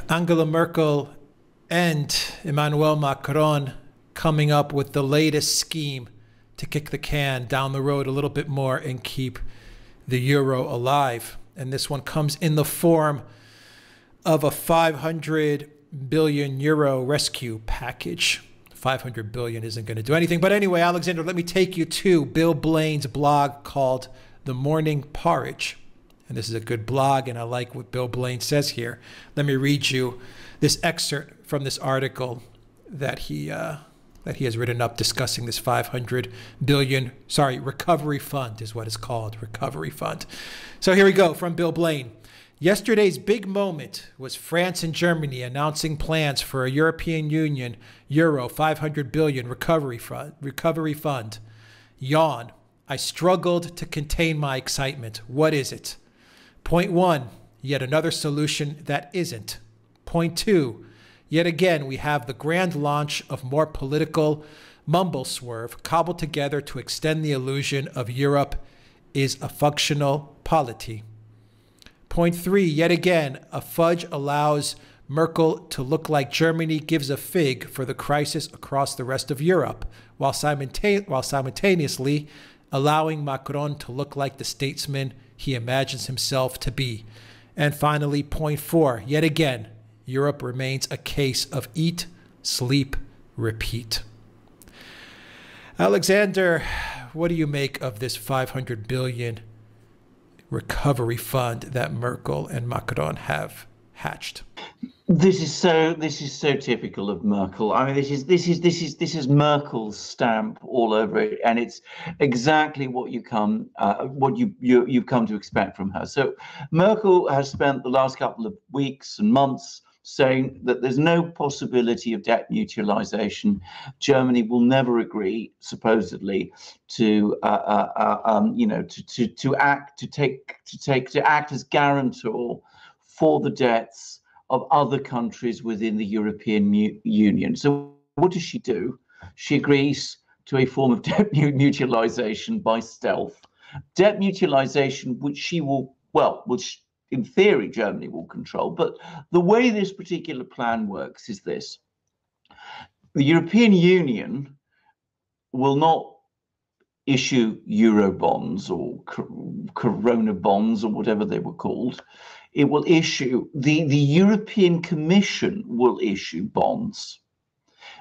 Angela Merkel and Emmanuel Macron coming up with the latest scheme to kick the can down the road a little bit more and keep the euro alive. And this one comes in the form of a 500 billion euro rescue package. 500 billion isn't going to do anything. But anyway, Alexander, let me take you to Bill Blaine's blog called The Morning Porridge. And this is a good blog, and I like what Bill Blaine says here. Let me read you this excerpt from this article that he has written up discussing this 500 billion, recovery fund is what it's called, recovery fund. So here we go from Bill Blaine. Yesterday's big moment was France and Germany announcing plans for a European Union euro 500 billion recovery fund. Yawn. I struggled to contain my excitement. What is it? Point one, yet another solution that isn't. Point two, yet again, we have the grand launch of more political mumble swerve cobbled together to extend the illusion of Europe is a functional polity. Point three, yet again, a fudge allows Merkel to look like Germany gives a fig for the crisis across the rest of Europe, while simultaneously allowing Macron to look like the statesman he imagines himself to be. And finally, point four, yet again, Europe remains a case of eat, sleep, repeat. Alexander, what do you make of this 500 billion recovery fund that Merkel and Macron have hatched? This is so typical of Merkel. I mean, this is Merkel's stamp all over it, and it's exactly what you've come to expect from her. So Merkel has spent the last couple of weeks and months saying that there's no possibility of debt mutualization. Germany will never agree, supposedly, to act as guarantor for the debts of other countries within the European Union. So what does she do? She agrees to a form of debt mutualization by stealth. Debt mutualization, which in theory Germany will control. But the way this particular plan works is this. The European Union will not issue Euro bonds or Corona bonds or whatever they were called. It will issue, the European Commission will issue bonds.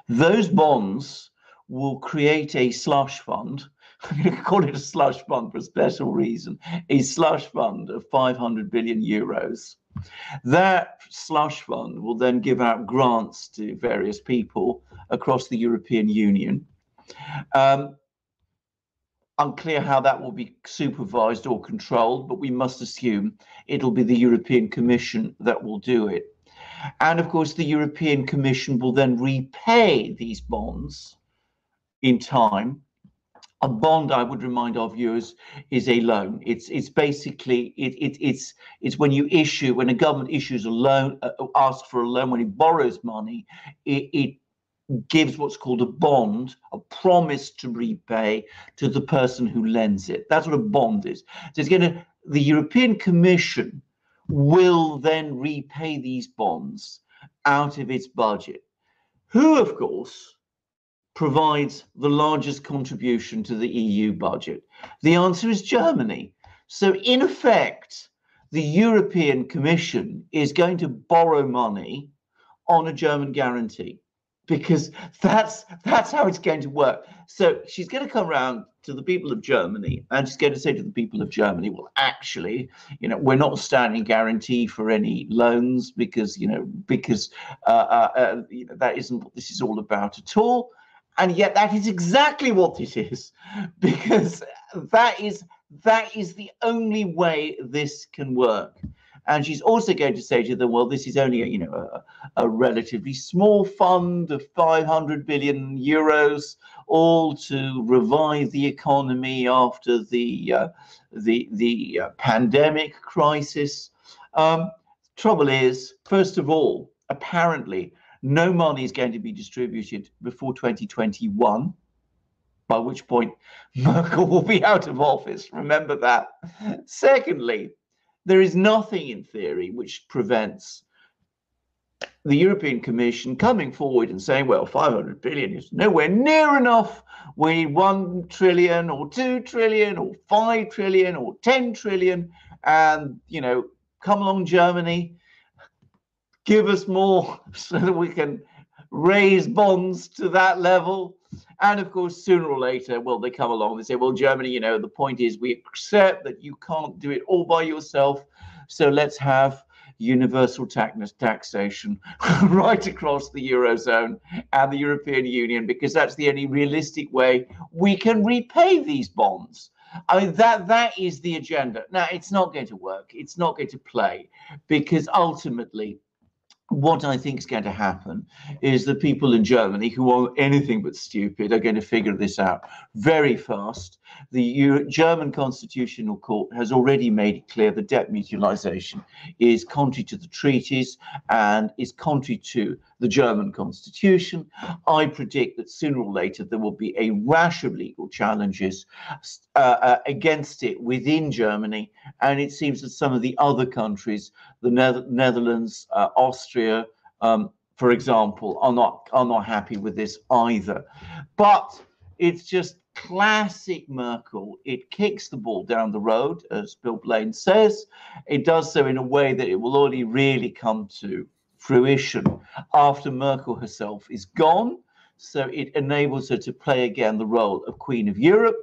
Those bonds will create a slush fund. I'm going to call it a slush fund for a special reason, a slush fund of 500 billion euros. That slush fund will then give out grants to various people across the European Union. Unclear how that will be supervised or controlled, but we must assume it'll be the European Commission that will do it. And of course, the European Commission will then repay these bonds in time. A bond, I would remind our viewers, is a loan. It's basically it's when a government issues a loan, asks for a loan, when it borrows money, it gives what's called a bond, a promise to repay to the person who lends it. That's what a bond is. So the European Commission will then repay these bonds out of its budget. Who, of course, provides the largest contribution to the EU budget? The answer is Germany. So in effect, the European Commission is going to borrow money on a German guarantee, because that's how it's going to work. So she's going to come around to the people of Germany, and she's going to say to the people of Germany, well, actually, we're not standing guarantee for any loans because that isn't what this is all about at all. And yet that is exactly what it is, because that is the only way this can work. And she's also going to say to them, well, this is only a relatively small fund of 500 billion euros, all to revive the economy after the pandemic crisis. Trouble is, first of all, apparently no money is going to be distributed before 2021, by which point Merkel will be out of office. Remember that. Secondly, there is nothing in theory which prevents the European Commission coming forward and saying, well, 500 billion is nowhere near enough. We need 1 trillion or 2 trillion or 5 trillion or 10 trillion. And, you know, come along, Germany, give us more so that we can raise bonds to that level. And of course, sooner or later, well, they come along, they say, well, Germany, you know, the point is we accept that you can't do it all by yourself. So let's have universal taxation right across the Eurozone and the European Union, because that's the only realistic way we can repay these bonds. I mean, that is the agenda. Now, it's not going to work. It's not going to play, because ultimately, what I think is going to happen is that people in Germany who are anything but stupid are going to figure this out very fast. The German Constitutional Court has already made it clear that debt mutualization is contrary to the treaties and is contrary to the German Constitution. I predict that sooner or later there will be a rash of legal challenges against it within Germany, and it seems that some of the other countries, the Netherlands, Austria, for example, are not happy with this either. But it's just classic Merkel. It kicks the ball down the road, as Bill Blaine says. It does so in a way that it will only really come to fruition after Merkel herself is gone. So it enables her to play again the role of Queen of Europe.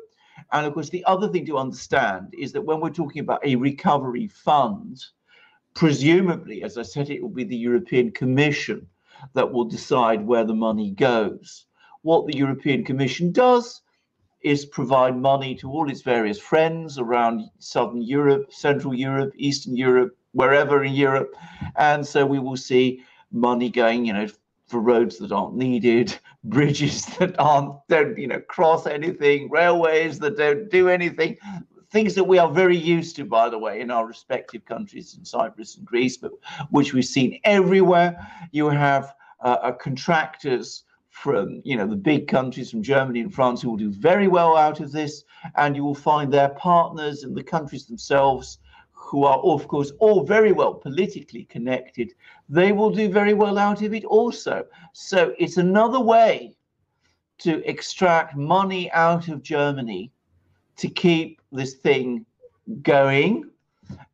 And of course, the other thing to understand is that when we're talking about a recovery fund, presumably, as I said, it will be the European Commission that will decide where the money goes. What the European Commission does is provide money to all its various friends around Southern Europe, Central Europe, Eastern Europe, wherever in Europe. And so we will see money going, you know, for roads that aren't needed, bridges that don't, you know, cross anything, railways that don't do anything, things that we are very used to, by the way, in our respective countries, in Cyprus and Greece, but which we've seen everywhere. You have contractors from, you know, the big countries from Germany and France who will do very well out of this, and you will find their partners in the countries themselves who are, of course, all very well politically connected. They will do very well out of it also. So it's another way to extract money out of Germany to keep this thing going,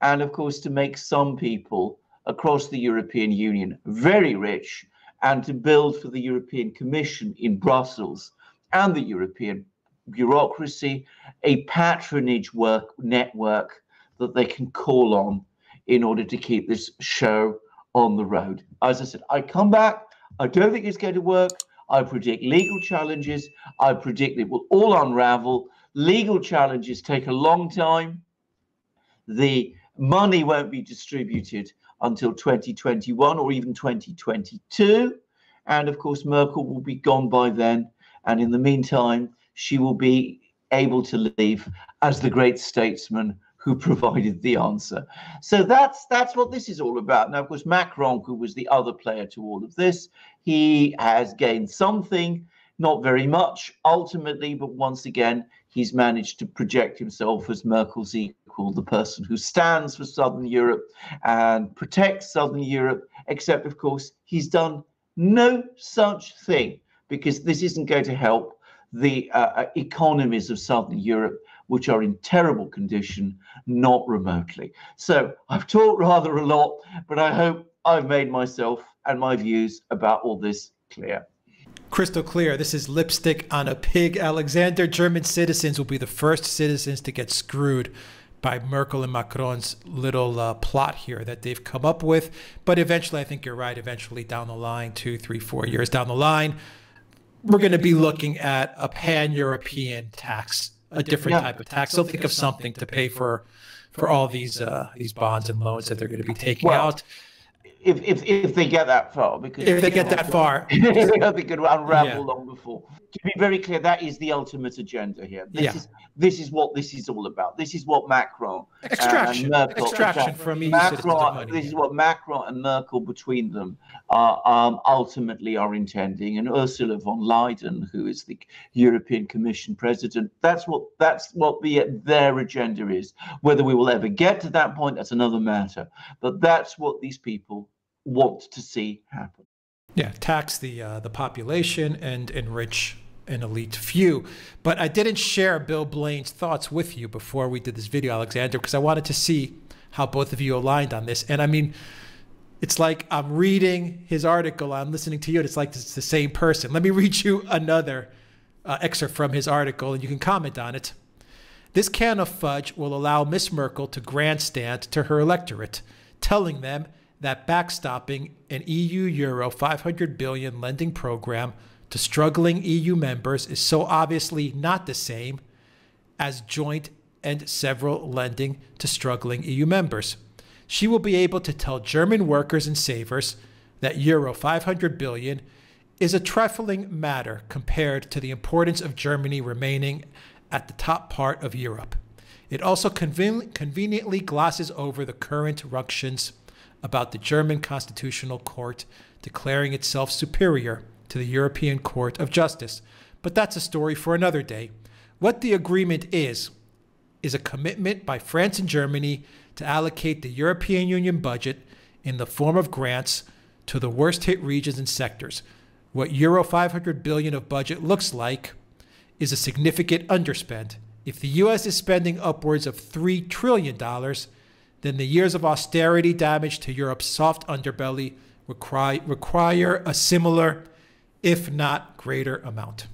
and of course to make some people across the European Union very rich, and to build for the European Commission in Brussels and the European bureaucracy a patronage network that they can call on in order to keep this show on the road. As I said, I come back. I don't think it's going to work. I predict legal challenges. I predict it will all unravel. Legal challenges take a long time. The money won't be distributed until 2021 or even 2022. And of course, Merkel will be gone by then. And in the meantime, she will be able to leave as the great statesman who provided the answer. So that's what this is all about. Now, of course, Macron, who was the other player to all of this, he has gained something, not very much ultimately, but once again, he's managed to project himself as Merkel's equal, the person who stands for Southern Europe and protects Southern Europe, except, of course, he's done no such thing, because this isn't going to help the economies of Southern Europe, which are in terrible condition, not remotely. So I've talked rather a lot, but I hope I've made myself and my views about all this clear. Crystal clear. This is lipstick on a pig, Alexander. German citizens will be the first citizens to get screwed by Merkel and Macron's little plot here that they've come up with. But eventually, I think you're right, eventually down the line, 2, 3, 4 years down the line, we're going to be looking at a pan-European tax, a different type of tax. They'll think of something to pay for all these bonds and loans that they're going to be taking out. If they get that far, because if they get that far, they could unravel long before. To be very clear, that is the ultimate agenda here. This is what this is all about. This is what Macron extraction from EU Macron. This is what Macron and Merkel between them ultimately are intending, and Ursula von Leyen, who is the European Commission president, that's what their agenda is. Whether we will ever get to that point, that's another matter. But that's what these people want to see happen. Yeah, tax the population and enrich an elite few. But I didn't share Bill Blaine's thoughts with you before we did this video, Alexander, because I wanted to see how both of you aligned on this. And I mean, it's like I'm reading his article, I'm listening to you, and it's like it's the same person. Let me read you another excerpt from his article, and you can comment on it. This can of fudge will allow Miss Merkel to grandstand to her electorate, telling them that backstopping an EU Euro 500 billion lending program to struggling EU members is so obviously not the same as joint and several lending to struggling EU members. She will be able to tell German workers and savers that Euro 500 billion is a trifling matter compared to the importance of Germany remaining at the top part of Europe. It also conveniently glosses over the current ructions about the German Constitutional Court declaring itself superior to the European Court of Justice. But that's a story for another day. What the agreement is a commitment by France and Germany to allocate the European Union budget in the form of grants to the worst hit regions and sectors. What Euro 500 billion of budget looks like is a significant underspend. If the US is spending upwards of $3 trillion, then the years of austerity damage to Europe's soft underbelly require a similar, if not greater, amount.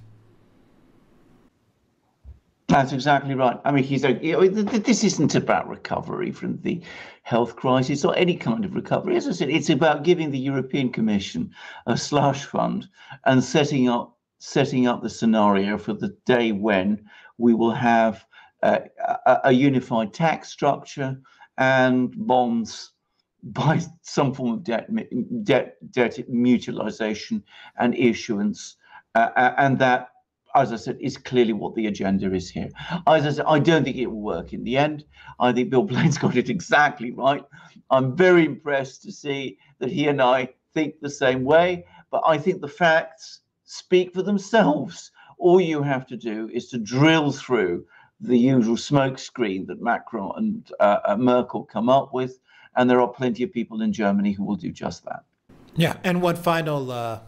That's exactly right. I mean, this isn't about recovery from the health crisis or any kind of recovery. As I said, it's about giving the European Commission a slush fund and setting up the scenario for the day when we will have a unified tax structure and bonds by some form of debt mutualization and issuance, and that, as I said, is clearly what the agenda is here. As I said, I don't think it will work in the end. I think Bill Blaine's got it exactly right. I'm very impressed to see that he and I think the same way, but I think the facts speak for themselves. All you have to do is to drill through the usual smokescreen that Macron and Merkel come up with, and there are plenty of people in Germany who will do just that. Yeah, and one final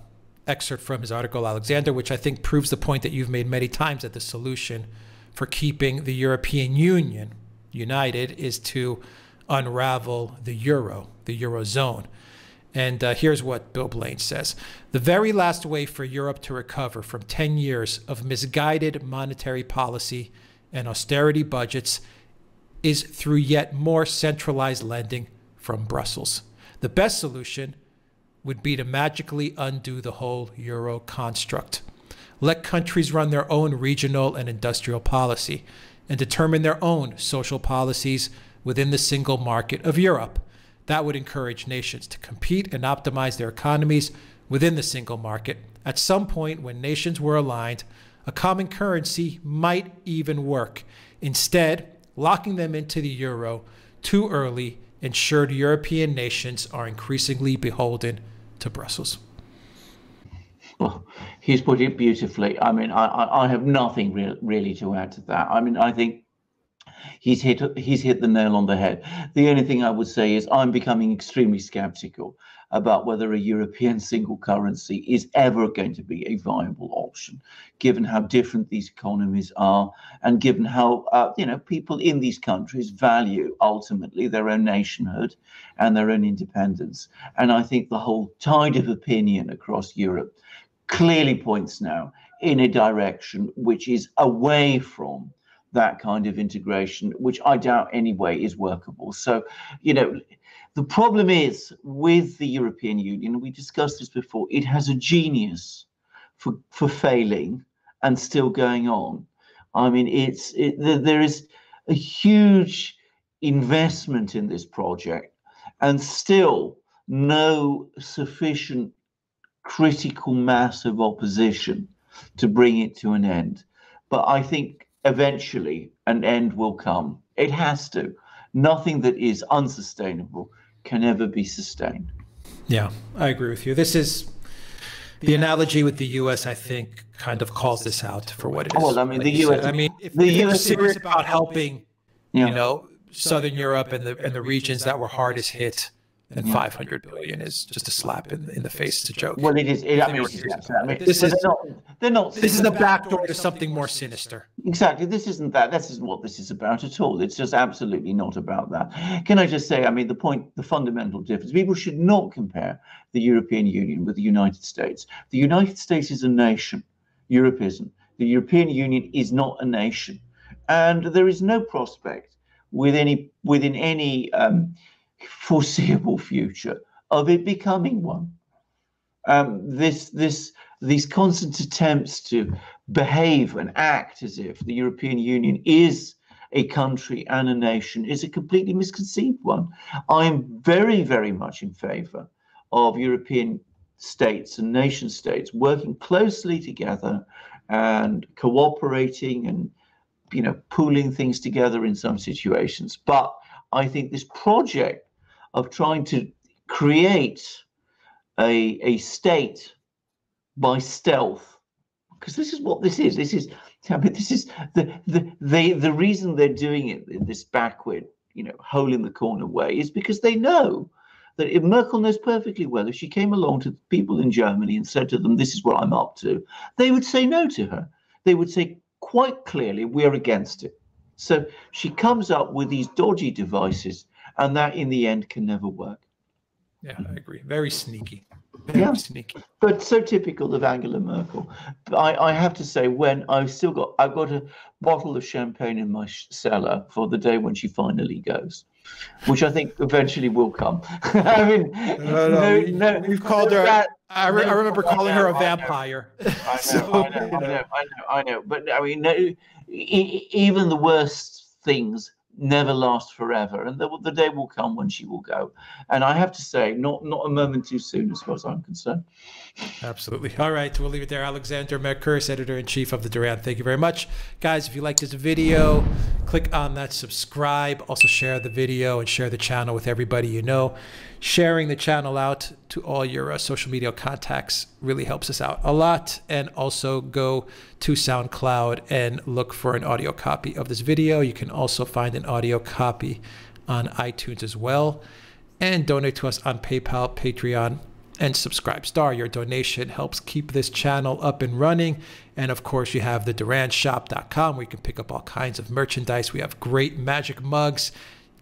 excerpt from his article, Alexander, which I think proves the point that you've made many times, that the solution for keeping the European Union united is to unravel the Eurozone. And here's what Bill Blaine says. The very last way for Europe to recover from 10 years of misguided monetary policy and austerity budgets is through yet more centralized lending from Brussels. The best solution would be to magically undo the whole Euro construct. Let countries run their own regional and industrial policy and determine their own social policies within the single market of Europe. That would encourage nations to compete and optimize their economies within the single market. At some point, when nations were aligned, a common currency might even work. Instead, locking them into the euro too early ensured European nations are increasingly beholden to Brussels. Well, he's put it beautifully. I mean, I have nothing really to add to that. I mean, I think he's hit the nail on the head. The only thing I would say is I'm becoming extremely skeptical about whether a European single currency is ever going to be a viable option, given how different these economies are, and given how people in these countries value ultimately their own nationhood and their own independence. And I think the whole tide of opinion across Europe clearly points now in a direction which is away from that kind of integration, which I doubt anyway is workable. So, the problem is with the European Union, we discussed this before, it has a genius for failing and still going on. I mean, there is a huge investment in this project and still no sufficient critical mass of opposition to bring it to an end. But I think eventually an end will come. It has to. Nothing that is unsustainable can ever be sustained. Yeah, I agree with you. This is the analogy with the U.S., I think, kind of calls this out for what it is. Well, I mean, the U.S. I mean, if they're serious about helping, Southern Europe and the regions that were hardest hit And 500 billion is just a slap in the face. It's a joke. Well, it is. I mean, this is they're not. This is the backdoor to something more sinister. Exactly. This isn't that. This isn't what this is about at all. It's just absolutely not about that. Can I just say? I mean, the fundamental difference. People should not compare the European Union with the United States. The United States is a nation. Europe isn't. The European Union is not a nation, and there is no prospect within any foreseeable future of it becoming one. These constant attempts to behave and act as if the European Union is a country and a nation is a completely misconceived one. I'm very, very much in favor of European states and nation states working closely together and cooperating and, you know, pooling things together in some situations. But I think this project of trying to create a state by stealth, because this is what this is. This is, I mean, this is the reason they're doing it in this backward, you know, hole in the corner way is because they know that if Merkel knows perfectly well, if she came along to people in Germany and said to them, "This is what I'm up to," they would say no to her. They would say quite clearly, "We're against it." So she comes up with these dodgy devices, and that in the end can never work. Yeah, I agree. Very sneaky. Very sneaky. But so typical of Angela Merkel. I have to say, when I've got a bottle of champagne in my cellar for the day when she finally goes, which I think eventually will come. I mean, we've called her. I remember calling her a vampire. I know. But I mean, even the worst things never last forever, and the day will come when she will go. And I have to say, not a moment too soon, as far as I'm concerned. Absolutely. All right, we'll leave it there. Alexander Mercouris, editor-in-chief of the Duran. Thank you very much, guys. If you like this video, click on that subscribe. Also share the video and share the channel with everybody you know. Sharing the channel out to all your social media contacts really helps us out a lot. And also go to SoundCloud and look for an audio copy of this video. You can also find an audio copy on iTunes as well. And donate to us on PayPal, Patreon, and subscribe. Your donation helps keep this channel up and running. And of course, you have the duranshop.com where you can pick up all kinds of merchandise. We have great magic mugs,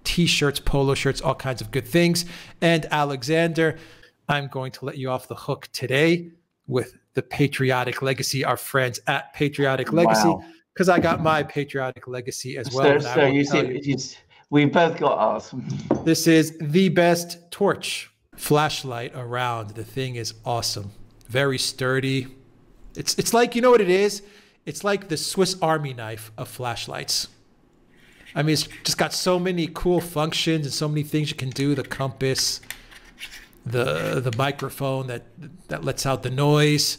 t-shirts, polo shirts, all kinds of good things. And Alexander, I'm going to let you off the hook today with the Patriotic Legacy, our friends at Patriotic Legacy, because I got my Patriotic Legacy as well. So you see, we both got ours. This is the best torch flashlight around. The thing is awesome, very sturdy. It's like, you know what it is? It's like the Swiss Army knife of flashlights. I mean, it's just got so many cool functions and so many things you can do. The compass, the microphone that lets out the noise,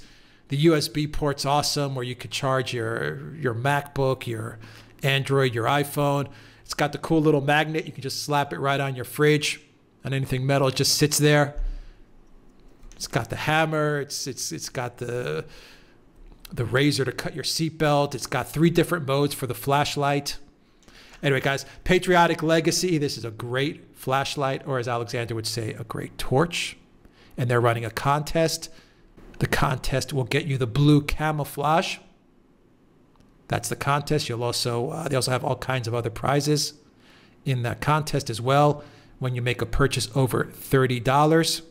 the USB port's awesome, where you could charge your MacBook, your Android, your iPhone. It's got the cool little magnet. You can just slap it right on your fridge. On anything metal, it just sits there. It's got the hammer. It's got the razor to cut your seatbelt. It's got 3 different modes for the flashlight. Anyway, guys, Patriotic Legacy. This is a great flashlight, or as Alexander would say, a great torch. And they're running a contest. The contest will get you the blue camouflage. That's the contest. You'll also they also have all kinds of other prizes in that contest as well. When you make a purchase over $30,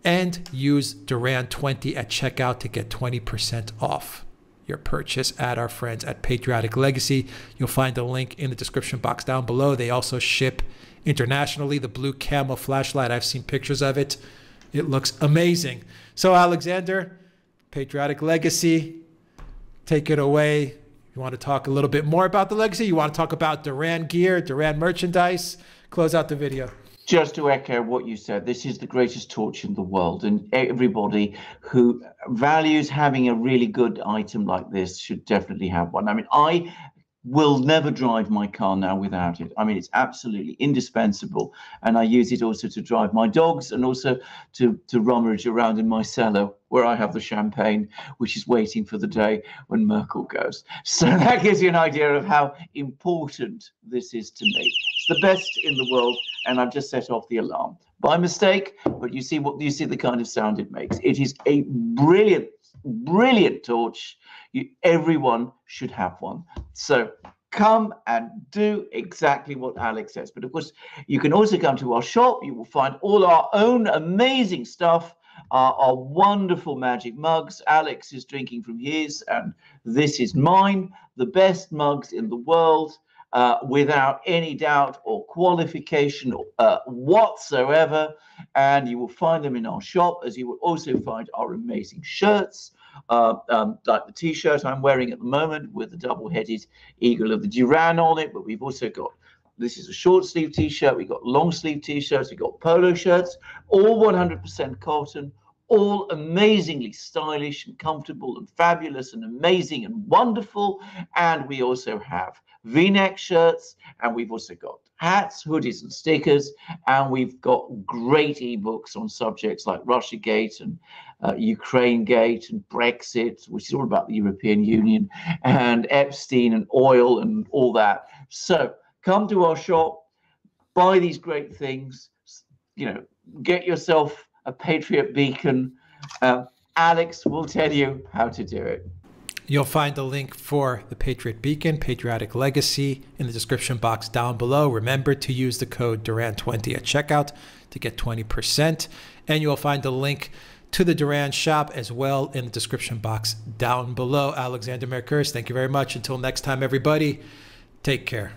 and use Duran20 at checkout to get 20% off your purchase at our friends at Patriotic Legacy. You'll find a link in the description box down below. They also ship internationally, the blue camo flashlight. I've seen pictures of it. It looks amazing. So Alexander, Patriotic Legacy, take it away. You want to talk a little bit more about the legacy? You want to talk about Duran gear, Duran merchandise? Close out the video. Just to echo what you said, this is the greatest torch in the world, and everybody who values having a really good item like this should definitely have one. I mean, I will never drive my car now without it. I mean, it's absolutely indispensable, and I use it also to drive my dogs and also to rummage around in my cellar where I have the champagne, which is waiting for the day when Merkel goes. So that gives you an idea of how important this is to me. It's the best in the world, and I've just set off the alarm. by mistake, but you see the kind of sound it makes. It is a brilliant, brilliant torch. Everyone should have one. So come and do exactly what Alex says. But of course, you can also come to our shop. You will find all our own amazing stuff, our wonderful magic mugs. Alex is drinking from his, and this is mine, the best mugs in the world, without any doubt or qualification whatsoever. And you will find them in our shop, as you will also find our amazing shirts, like the t-shirt I'm wearing at the moment with the double-headed eagle of the Duran on it. But we've also got, this is a short sleeve t-shirt, we've got long sleeve t-shirts, we've got polo shirts, all 100% cotton, all amazingly stylish and comfortable and fabulous and amazing and wonderful. And we also have V-neck shirts, and we've also got hats, hoodies and stickers, and we've got great ebooks on subjects like Russiagate and Ukrainegate and Brexit, which is all about the European Union, and Epstein and oil and all that. So come to our shop, buy these great things, get yourself a Patriot beacon. Alex will tell you how to do it. You'll find the link for the Patriot Beacon, Patriotic Legacy, in the description box down below. Remember to use the code Duran20 at checkout to get 20%. And you'll find the link to the Duran shop as well in the description box down below. Alexander Mercouris, thank you very much. Until next time, everybody, take care.